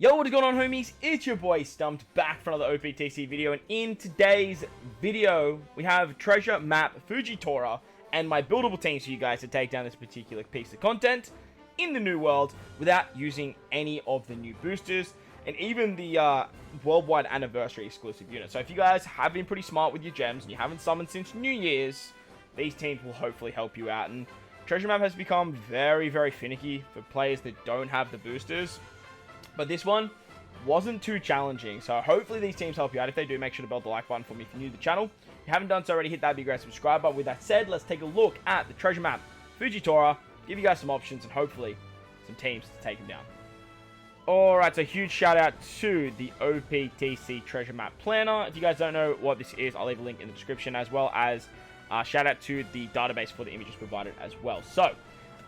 Yo, what is going on, homies? It's your boy Stumped back for another OPTC video, and in today's video we have treasure map FUJITORA and my buildable teams for you guys to take down this particular piece of content in the new world without using any of the new boosters and even the worldwide anniversary exclusive unit. So if you guys have been pretty smart with your gems and you haven't summoned since New Year's, these teams will hopefully help you out. And treasure map has become very finicky for players that don't have the boosters. But this one wasn't too challenging, so hopefully these teams help you out. If they do, make sure to belt the like button for me if you're new to the channel. If you haven't done so already, hit that big red subscribe button. With that said, let's take a look at the treasure map FUJITORA, give you guys some options and hopefully some teams to take them down. Alright, so huge shout out to the OPTC treasure map planner. If you guys don't know what this is, I'll leave a link in the description, as well as shout out to the database for the images provided as well. So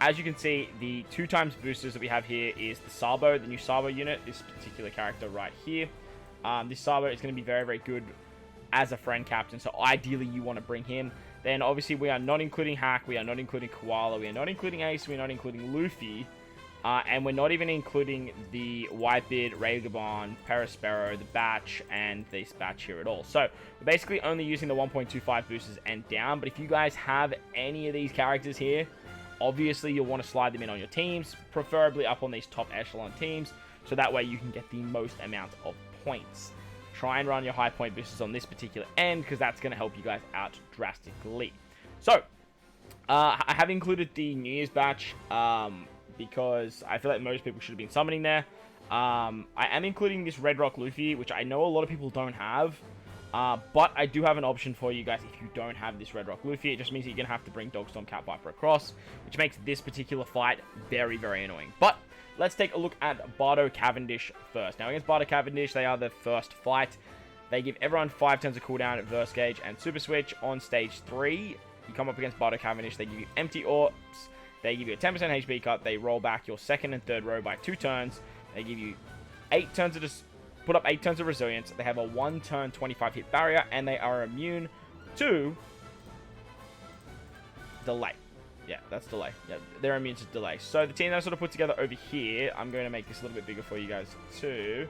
as you can see, the 2x boosters that we have here is the Sabo, the new Sabo unit, this particular character right here. This Sabo is going to be very good as a friend captain, so ideally you want to bring him. Then obviously we are not including Hack, we are not including Koala, we are not including Ace, we are not including Luffy, and we're not even including the Whitebeard, Raygaban, Perispero, the Batch, and this Batch here at all. So we're basically only using the 1.25 boosters and down, but if you guys have any of these characters here, obviously, you'll want to slide them in on your teams, preferably up on these top echelon teams, so that way you can get the most amount of points. Try and run your high point boosters on this particular end, because that's going to help you guys out drastically. So, I have included the New Year's batch, because I feel like most people should have been summoning there. I am including this Red Rock Luffy, which I know a lot of people don't have. But I do have an option for you guys if you don't have this Red Rock Luffy. It just means that you're going to have to bring Dogstorm Cat Viper across, which makes this particular fight very annoying. But let's take a look at Barto Cavendish first. Now, against Barto Cavendish, they are the first fight. They give everyone 5 turns of cooldown at Verse Gauge and Super Switch on stage 3. You come up against Barto Cavendish, they give you empty orbs, they give you a 10% HP cut, they roll back your second and third row by 2 turns, they give you 8 turns of put up 8 turns of resilience. They have a 1-turn 25 hit barrier, and they are immune to delay. Yeah, that's delay. Yeah, they're immune to delay. So the team that I sort of put together over here, I'm going to make this a little bit bigger for you guys too.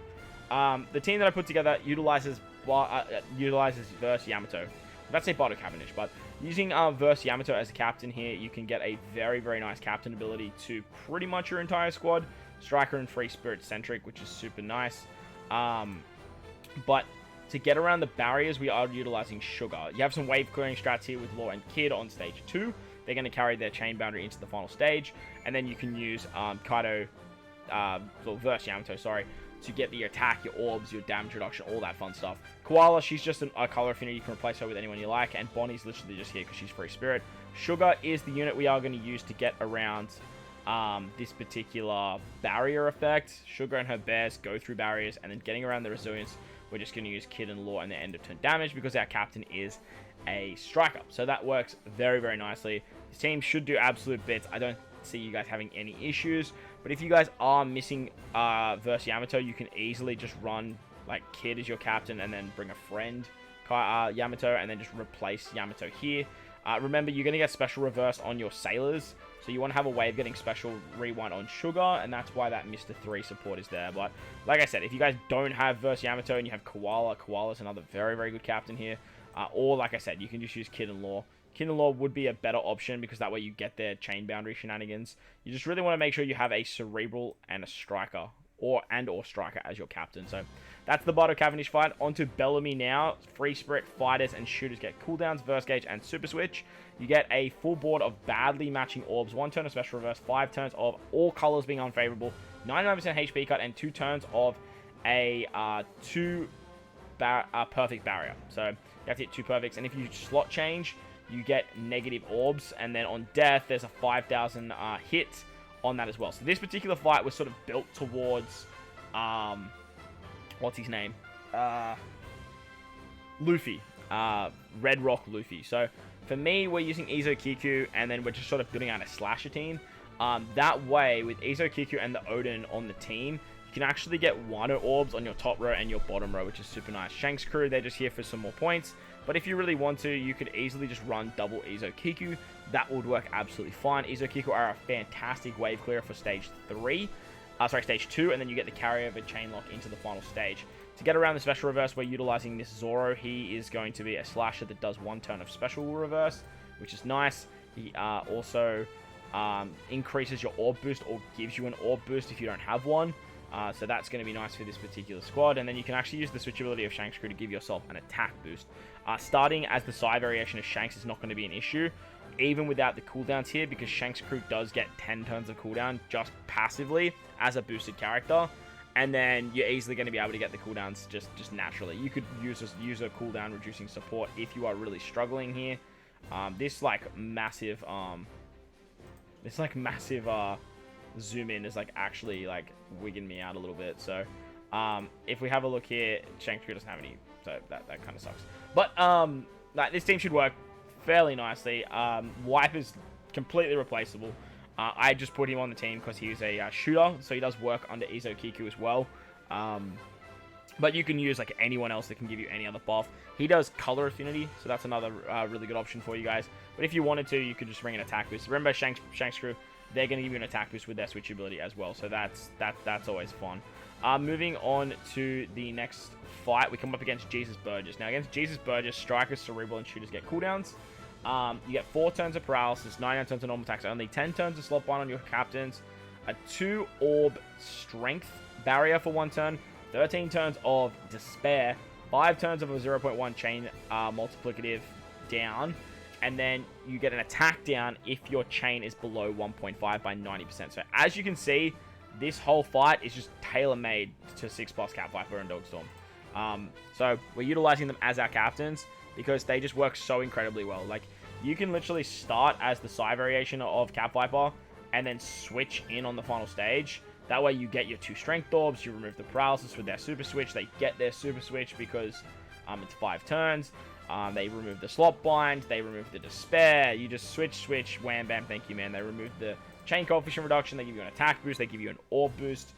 The team that I put together utilizes Verse Yamato. Let's say Barto Cavendish, but using Verse Yamato as a captain here, you can get a very nice captain ability to pretty much your entire squad. Striker and Free Spirit centric, which is super nice. But to get around the barriers, we are utilizing Sugar. You have some wave clearing strats here with Law and Kid on stage 2. They're going to carry their chain boundary into the final stage, and then you can use Verse Yamato, sorry, to get the attack, your orbs, your damage reduction, all that fun stuff. Koala, she's just a color affinity. You can replace her with anyone you like, and Bonnie's literally just here because she's Free Spirit. Sugar is the unit we are going to use to get around this particular barrier effect. Sugar and her bears go through barriers, and then getting around the resilience, we're just going to use Kid and Law and the end of turn damage because our captain is a striker. So that works very nicely. This team should do absolute bits. I don't see you guys having any issues, but if you guys are missing Verse Yamato, you can easily just run like Kid as your captain and then bring a friend Yamato and then just replace Yamato here. Remember, you're going to get special reverse on your sailors, so you want to have a way of getting special rewind on Sugar, and that's why that Mr. 3 support is there. But like I said, if you guys don't have Verse Yamato and you have Koala, Koala's another very good captain here. Or like I said, you can just use Kid and Law. Kid and Law would be a better option because that way you get their chain boundary shenanigans. You just really want to make sure you have a Cerebral and a Striker, or Striker as your captain. So that's the Barto Cavendish fight. Onto Bellamy now. Free Spirit fighters and shooters get cooldowns, Verse Gauge, and Super Switch. You get a full board of badly matching orbs, 1 turn of special reverse, 5 turns of all colors being unfavorable, 99% HP cut, and 2 turns of a perfect barrier. So you have to hit 2 perfects, and if you slot change, you get negative orbs, and then on death, there's a 5,000 hit on that as well. So this particular fight was sort of built towards what's his name? Luffy. Red Rock Luffy. So for me, we're using Izo Kiku, and then we're just sort of building out a slasher team. That way, with Izo Kiku and the Odin on the team, you can actually get Wano orbs on your top row and your bottom row, which is super nice. Shanks crew, they're just here for some more points. But if you really want to, you could easily just run double Izo Kiku. That would work absolutely fine. Izo Kiku are a fantastic wave clearer for stage 3. stage 2, and then you get the carryover chain lock into the final stage. To get around the special reverse, we're utilizing this Zoro. He is going to be a slasher that does 1 turn of special reverse, which is nice. He also increases your orb boost or gives you an orb boost if you don't have one. So that's going to be nice for this particular squad. And then you can actually use the switchability of Shanks Crew to give yourself an attack boost. Starting as the side variation of Shanks is not going to be an issue, even without the cooldowns here, because Shanks Crew does get 10 turns of cooldown just passively as a boosted character. And then you're easily going to be able to get the cooldowns just naturally. You could use a cooldown reducing support if you are really struggling here. This massive zoom in is actually wigging me out a little bit. So if we have a look here, Shanks Crew doesn't have any, so that kind of sucks. But this team should work fairly nicely. Wipe is completely replaceable. I just put him on the team because he's a shooter, so he does work under Izo Kiku as well. But you can use anyone else that can give you any other buff. He does color affinity, so that's another really good option for you guys. But if you wanted to, you could just bring an attack boost. Remember, Shanks Crew, they're going to give you an attack boost with their switch ability as well, so that's always fun. Moving on to the next fight, we come up against Jesus Burgess. Now, against Jesus Burgess, strikers, cerebral, and shooters get cooldowns. You get 4 turns of paralysis, 99 turns of normal attacks, only 10 turns of slot bind on your captains, a 2 orb strength barrier for 1 turn, 13 turns of despair, 5 turns of a 0.1 chain multiplicative down, and then you get an attack down if your chain is below 1.5 by 90%. So as you can see, this whole fight is just tailor-made to 6+ Cat Viper and Dogstorm. So we're utilizing them as our captains because they just work so incredibly well. You can literally start as the side variation of Cat Viper and then switch in on the final stage. That way you get your 2 strength orbs, you remove the paralysis with their super switch. They get their super switch because it's 5 turns. They remove the slot bind, they remove the despair. You just switch, wham bam, thank you man. They remove the chain coefficient reduction, they give you an attack boost, they give you an orb boost.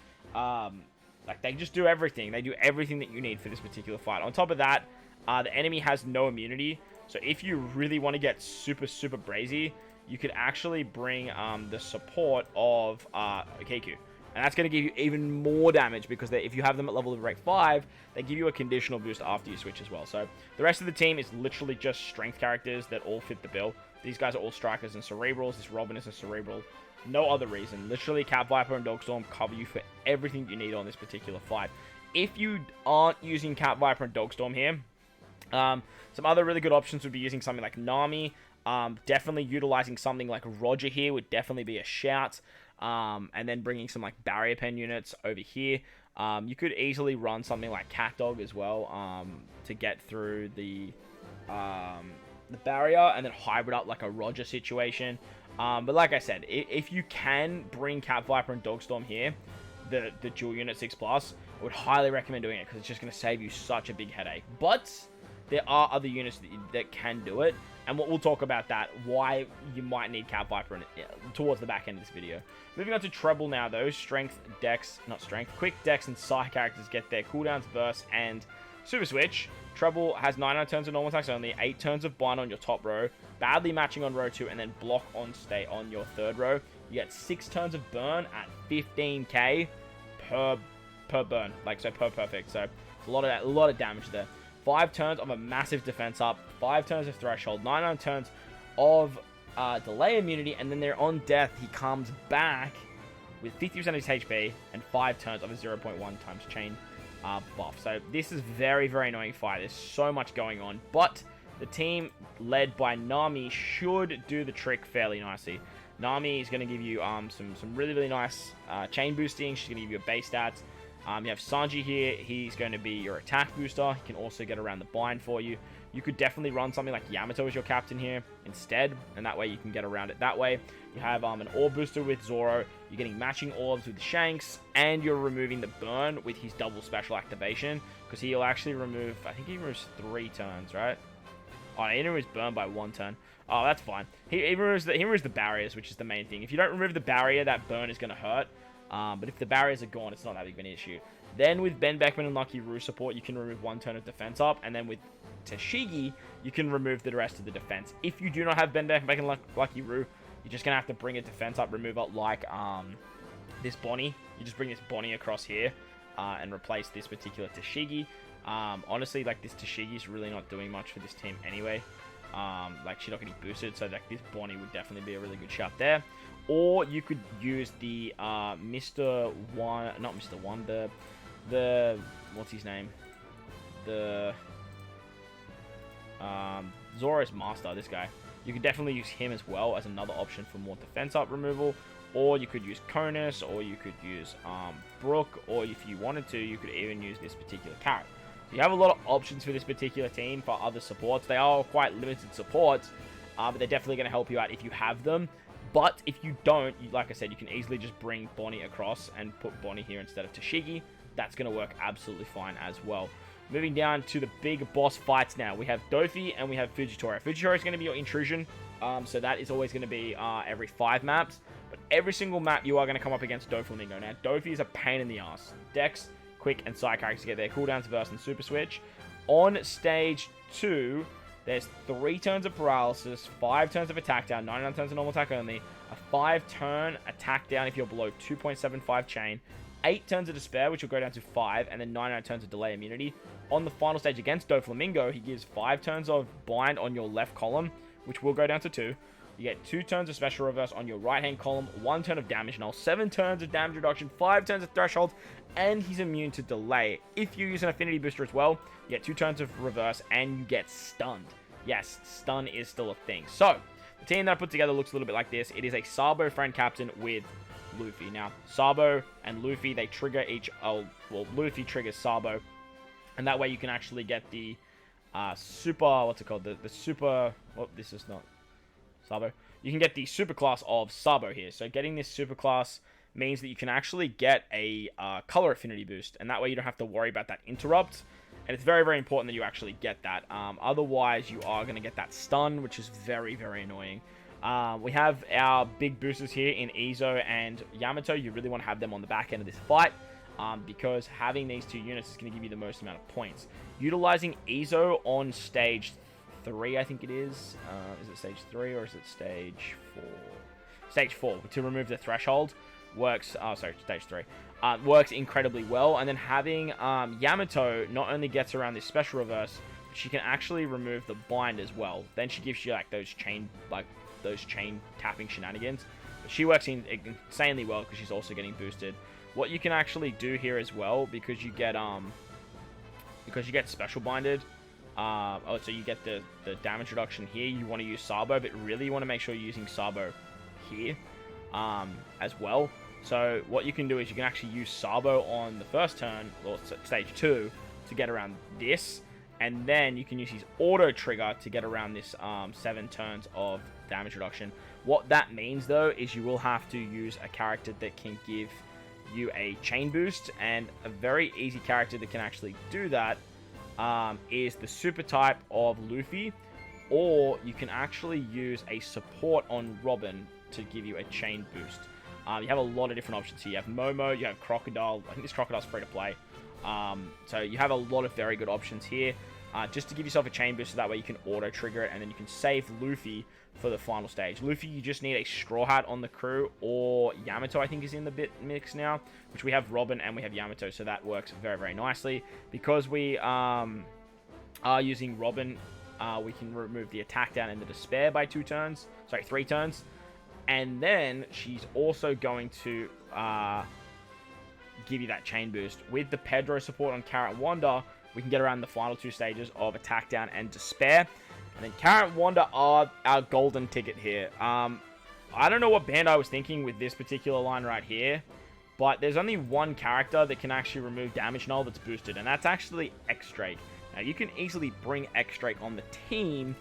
They just do everything. They do everything that you need for this particular fight. On top of that, the enemy has no immunity. So if you really want to get super brazy, you could actually bring the support of Keiku. And that's going to give you even more damage because if you have them at level of rank 5, they give you a conditional boost after you switch as well. So the rest of the team is literally just strength characters that all fit the bill. These guys are all strikers and cerebrals. This Robin is a cerebral. No other reason. Literally, Cat Viper and Dogstorm cover you for everything you need on this particular fight. If you aren't using Cat Viper and Dogstorm here, some other really good options would be using something like Nami. Definitely utilizing something like Roger here would definitely be a shout. And then bringing some barrier pen units over here. You could easily run something like Cat Dog as well to get through the barrier and then hybrid up like a Roger situation. But like I said, if you can bring Cat Viper and Dogstorm here, the dual unit 6+, I would highly recommend doing it because it's just going to save you such a big headache. But there are other units that can do it, and we'll talk about that, why you might need Cat Viper towards the back end of this video. Moving on to Trebol now, though. Quick Dex and Psy characters get their cooldowns, burst, and super switch. Trebol has 99 turns of normal attacks only, 8 turns of bind on your top row, badly matching on row 2, and then block on stay on your third row. You get 6 turns of burn at 15k per burn, per perfect. So it's a lot of damage there. 5 turns of a massive defense up, 5 turns of threshold, 99 turns of delay immunity, and then they're on death. He comes back with 50% of his HP and 5 turns of a 0.1 times chain buff. So this is very annoying fight. There's so much going on, but the team led by Nami should do the trick fairly nicely. Nami is going to give you some really nice chain boosting. She's going to give you a base stats. You have Sanji here. He's going to be your attack booster. He can also get around the bind for you. You could definitely run something like Yamato as your captain here instead, and that way you can get around it that way. You have an orb booster with Zoro. You're getting matching orbs with Shanks, and you're removing the burn with his double special activation, because he'll actually remove, I think he removes 3 turns, right? Oh, he removes burn by 1 turn. Oh, that's fine. He removes the barriers, which is the main thing. If you don't remove the barrier, that burn is going to hurt. But if the barriers are gone, it's not that big of an issue. Then with Ben Beckman and Lucky Roo support, you can remove 1 turn of defense up. And then with Tashigi, you can remove the rest of the defense. If you do not have Ben Beckman and Lucky Roo, you're just going to have to bring a defense up remover like this Bonnie. You just bring this Bonnie across here and replace this particular Tashigi. Honestly, like, this Tashigi is really not doing much for this team anyway. Like, she's not getting boosted, so like this Bonnie would definitely be a really good shout there. Or you could use the Mr. One, not Mr. One, the what's his name? The Zoro's Master, this guy. You could definitely use him as well as another option for more defense up removal. Or you could use Conus, or you could use Brook, or if you wanted to, you could even use this particular character. So you have a lot of options for this particular team for other supports. They are quite limited supports, but they're definitely going to help you out if you have them. But if you don't, like I said, you can easily just bring Bonnie across and put Bonnie here instead of Tashigi. That's going to work absolutely fine as well. Moving down to the big boss fights now. We have Doffy and we have FUJITORA. FUJITORA is going to be your intrusion, so that is always going to be every 5 maps. But every single map, you are going to come up against Doflamingo. Now, Doffy is a pain in the ass. Dex, Quick, and Side characters get their cooldowns, burst, and super switch. On stage 2... there's 3 turns of paralysis, 5 turns of attack down, 99 turns of normal attack only, a 5-turn attack down if you're below 2.75 chain, 8 turns of despair, which will go down to 5, and then 99 turns of delay immunity. On the final stage against Doflamingo, he gives 5 turns of bind on your left column, which will go down to 2. You get 2 turns of special reverse on your right-hand column, 1 turn of damage null, 7 turns of damage reduction, 5 turns of threshold, and he's immune to delay. If you use an affinity booster as well, you get 2 turns of reverse, and you get stunned. Yes, stun is still a thing. So, the team that I put together looks a little bit like this. It is a Sabo friend captain with Luffy. Now, Sabo and Luffy, they trigger each... well, Luffy triggers Sabo, and that way you can actually get the super... what's it called? The super... oh, this is not Sabo. You can get the super class of Sabo here. So, getting this super class means that you can actually get a color affinity boost, and that way you don't have to worry about that interrupt. And it's very, very important that you actually get that. Otherwise, you are going to get that stun, which is very, very annoying. We have our big boosters here in Izo and Yamato. You really want to have them on the back end of this fight, because having these 2 units is going to give you the most amount of points. Utilizing Izo on stage 3, I think it is. Is it stage 3 or is it stage 4? Stage 4, to remove the threshold. Works, sorry, stage 3. Works incredibly well. And then having Yamato not only gets around this special reverse, but she can actually remove the bind as well. Then she gives you like those chain tapping shenanigans. But she works insanely well because she's also getting boosted. What you can actually do here as well, because you get special binded. So you get the damage reduction here. You want to use Sabo, but really you want to make sure you're using Sabo here as well. So what you can do is you can actually use Sabo on the first turn, or stage 2, to get around this. And then you can use his auto trigger to get around this 7 turns of damage reduction. What that means, though, is you will have to use a character that can give you a chain boost. And a very easy character that can actually do that is the super type of Luffy. Or you can actually use a support on Robin to give you a chain boost. You have a lot of different options here. You have Momo, you have Crocodile. I think this Crocodile's free to play. So you have a lot of very good options here. Just to give yourself a chain boost, so that way you can auto trigger it, and then you can save Luffy for the final stage. Luffy, you just need a Straw Hat on the crew, or Yamato I think is in the bit mix now, which we have Robin and we have Yamato, so that works very, very nicely. Because we are using Robin, we can remove the attack down and the despair by 3 turns. And then she's also going to give you that chain boost. With the Pedro support on Carrot Wanda, we can get around the final 2 stages of attack down and despair. And then Carrot Wanda are our golden ticket here. I don't know what band I was thinking with this particular line right here, but there's only one character that can actually remove damage null that's boosted, and that's actually X-Drake. Now, you can easily bring X-Drake on the team,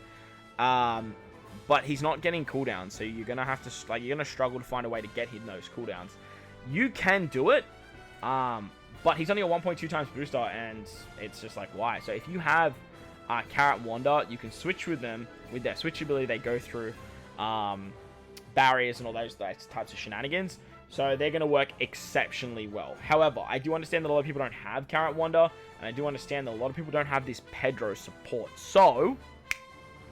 but he's not getting cooldowns, so you're gonna have to you're gonna struggle to find a way to get him those cooldowns. You can do it, but he's only a 1.2 times booster, and it's just like, why? So if you have Carrot Wanda, you can switch with them. With their switch ability, they go through barriers and all those types of shenanigans, so they're going to work exceptionally well. However, I do understand that a lot of people don't have Carrot Wanda, and I do understand that a lot of people don't have this Pedro support, so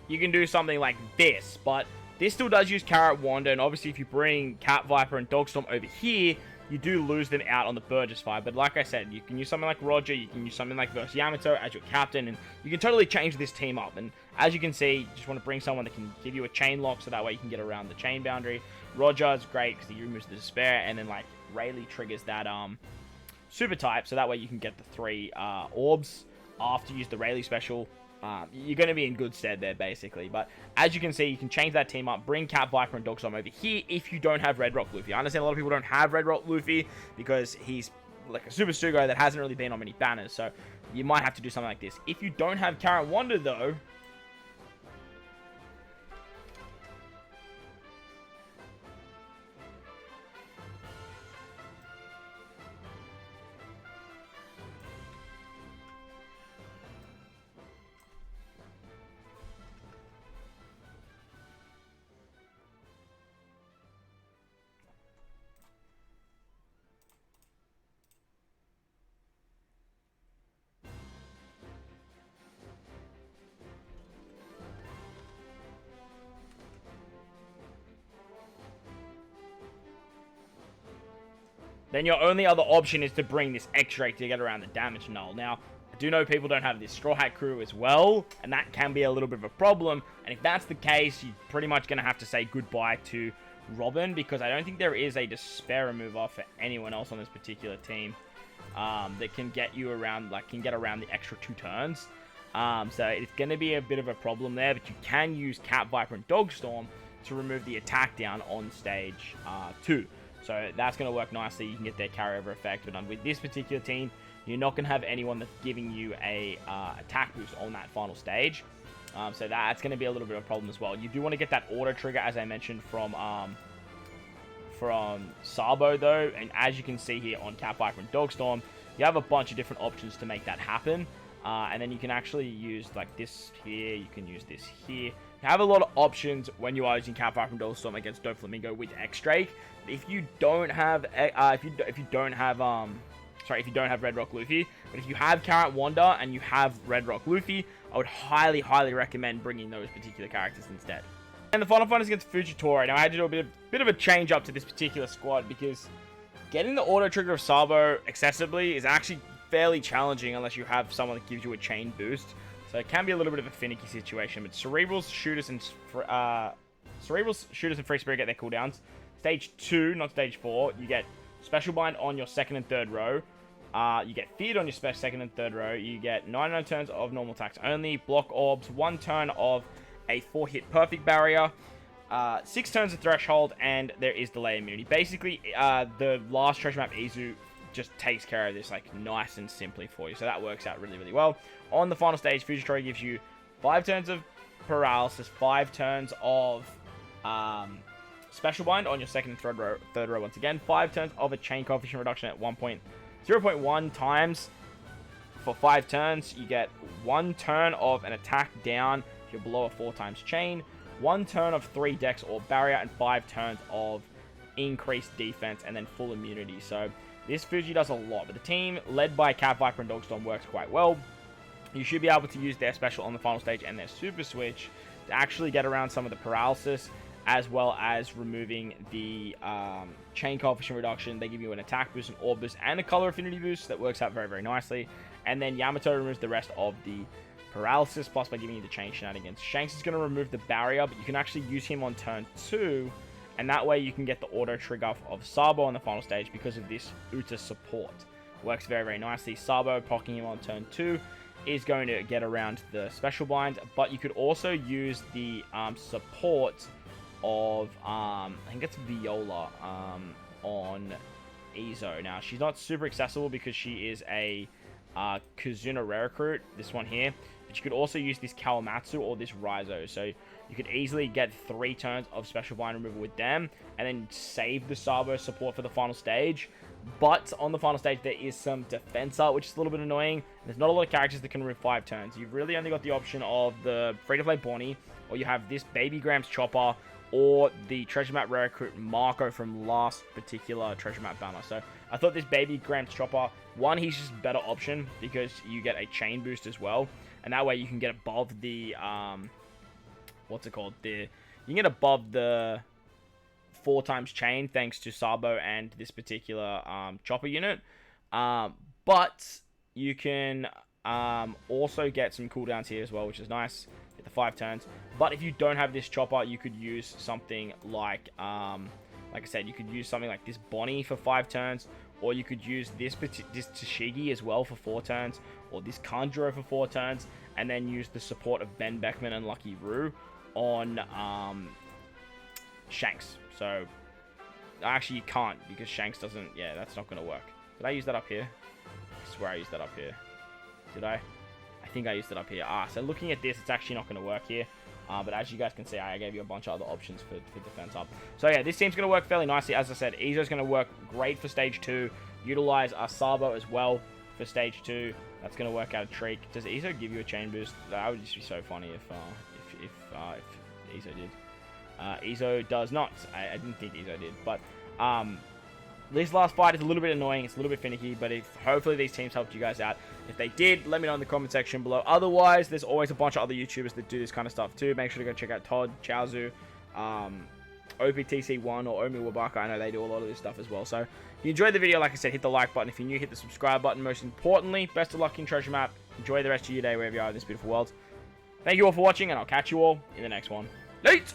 you can do something like this, but this still does use Carrot Wanda, and obviously if you bring Cat Viper and Dogstorm over here, you do lose them out on the Burgess fight. But like I said, you can use something like Roger, you can use something like versus Yamato as your captain, and you can totally change this team up. And as you can see, you just want to bring someone that can give you a chain lock, so that way you can get around the chain boundary. Roger is great because he removes the despair, and then like Rayleigh triggers that super type, so that way you can get the 3 orbs after you use the Rayleigh special. You're going to be in good stead there, basically. But as you can see, you can change that team up, bring Cat, Viper, and Dogstorm over here if you don't have Red Rock Luffy. I understand a lot of people don't have Red Rock Luffy because he's like a Super Sugo that hasn't really been on many banners, so you might have to do something like this. If you don't have Carrot Wonder, though, then your only other option is to bring this X-Ray to get around the damage null. Now, I do know people don't have this Straw Hat crew as well, and that can be a little bit of a problem. And if that's the case, you're pretty much going to have to say goodbye to Robin, because I don't think there is a Despair remover for anyone else on this particular team that can get you around, like, can get around the extra 2 turns. So it's going to be a bit of a problem there, but you can use Cat, Viper, and Dogstorm to remove the attack down on stage 2. So that's going to work nicely. You can get their carryover effect. But with this particular team, you're not going to have anyone that's giving you a attack boost on that final stage. So that's going to be a little bit of a problem as well. You do want to get that auto trigger, as I mentioned, from Sabo, though. And as you can see here on Cat, Viper, and Dogstorm, you have a bunch of different options to make that happen. And then you can actually use like this here. You can use this here. You have a lot of options when you are using Cat, Viper, and Dogstorm against Doflamingo with X-Drake. If you don't have if you don't have Red Rock Luffy, but if you have Carrot Wanda and you have Red Rock Luffy, I would highly recommend bringing those particular characters instead. And the final fight is against Fujitora. Now I had to do a bit of a change up to this particular squad because getting the auto trigger of Sabo accessibly is actually fairly challenging unless you have someone that gives you a chain boost. So it can be a little bit of a finicky situation. But Cerebral's Shooters and Free Spirit get their cooldowns. Stage 2, not Stage 4, you get Special Bind on your 2nd and 3rd row. You get Feared on your 2nd and 3rd row. You get 99 turns of normal attacks only. Block Orbs, 1 turn of a 4-hit Perfect Barrier. 6 turns of Threshold, and there is Delay Immunity. Basically, the last Treasure Map Izu just takes care of this like nice and simply for you. So that works out really well. On the final stage, FUJITORA gives you 5 turns of Paralysis, 5 turns of Special Bind on your 2nd and 3rd row once again. 5 turns of a chain coefficient reduction at 0.1 times for 5 turns. You get 1 turn of an attack down if you're below a 4 times chain. 1 turn of 3 Dex or Barrier, and 5 turns of increased defense and then full immunity. So this Fuji does a lot, but the team led by Cat, Viper, and Dogstorm works quite well. You should be able to use their special on the final stage and their super switch to actually get around some of the paralysis, as well as removing the chain coefficient reduction. They give you an attack boost, an orb boost, and a color affinity boost that works out very nicely. And then Yamato removes the rest of the paralysis, plus by giving you the chain shenanigans. Shanks is going to remove the barrier, but you can actually use him on turn 2, and that way you can get the auto trigger of Sabo on the final stage because of this Uta support. Works very nicely. Sabo pocking him on turn 2 is going to get around the special bind, but you could also use the support of I think it's Viola on Izo. Now she's not super accessible because she is a Kazuna rare recruit, this one here, but you could also use this Kawamatsu or this Raizo, so you could easily get 3 turns of special bind removal with them and then save the Sabo support for the final stage. But on the final stage there is some defense art, which is a little bit annoying. There's not a lot of characters that can remove 5 turns. You've really only got the option of the free-to-play Bonnie, or you have this Baby Grams Chopper, or the Treasure Map Rare Recruit Marco from last particular Treasure Map banner. So I thought this Baby Grams Chopper, one, he's just a better option because you get a chain boost as well, and that way you can get above the what's it called? You can get above the 4 times chain thanks to Sabo and this particular chopper unit. But you can also get some cooldowns here as well, which is nice. Get the 5 turns. But if you don't have this chopper, you could use something like I said, you could use something like this Bonnie for 5 turns, or you could use this Tashigi as well for 4 turns, or this Kanjuro for 4 turns, and then use the support of Ben Beckman and Lucky Roo on Shanks. So actually you can't, because Shanks doesn't. Yeah, that's not going to work. Did I use that up here? I swear I used that up here. Did I? I think I used it up here. So looking at this, it's actually not going to work here. But as you guys can see, I gave you a bunch of other options for defense up. So yeah, this team's going to work fairly nicely. As I said, Izo's going to work great for stage 2. Utilize Sabo as well for stage 2. That's going to work out a treat. Does Izo give you a chain boost? That would just be so funny if Izo did. Izo does not. I didn't think Izo did. But this last fight is a little bit annoying. It's a little bit finicky, but hopefully these teams helped you guys out. If they did, let me know in the comment section below. Otherwise, there's always a bunch of other YouTubers that do this kind of stuff too. Make sure to go check out Todd, Chaozu, OPTC1, or Omi Wabaka. I know they do a lot of this stuff as well. So if you enjoyed the video, like I said, hit the like button. If you're new, hit the subscribe button. Most importantly, best of luck in Treasure Map. Enjoy the rest of your day wherever you are in this beautiful world. Thank you all for watching, and I'll catch you all in the next one. Late!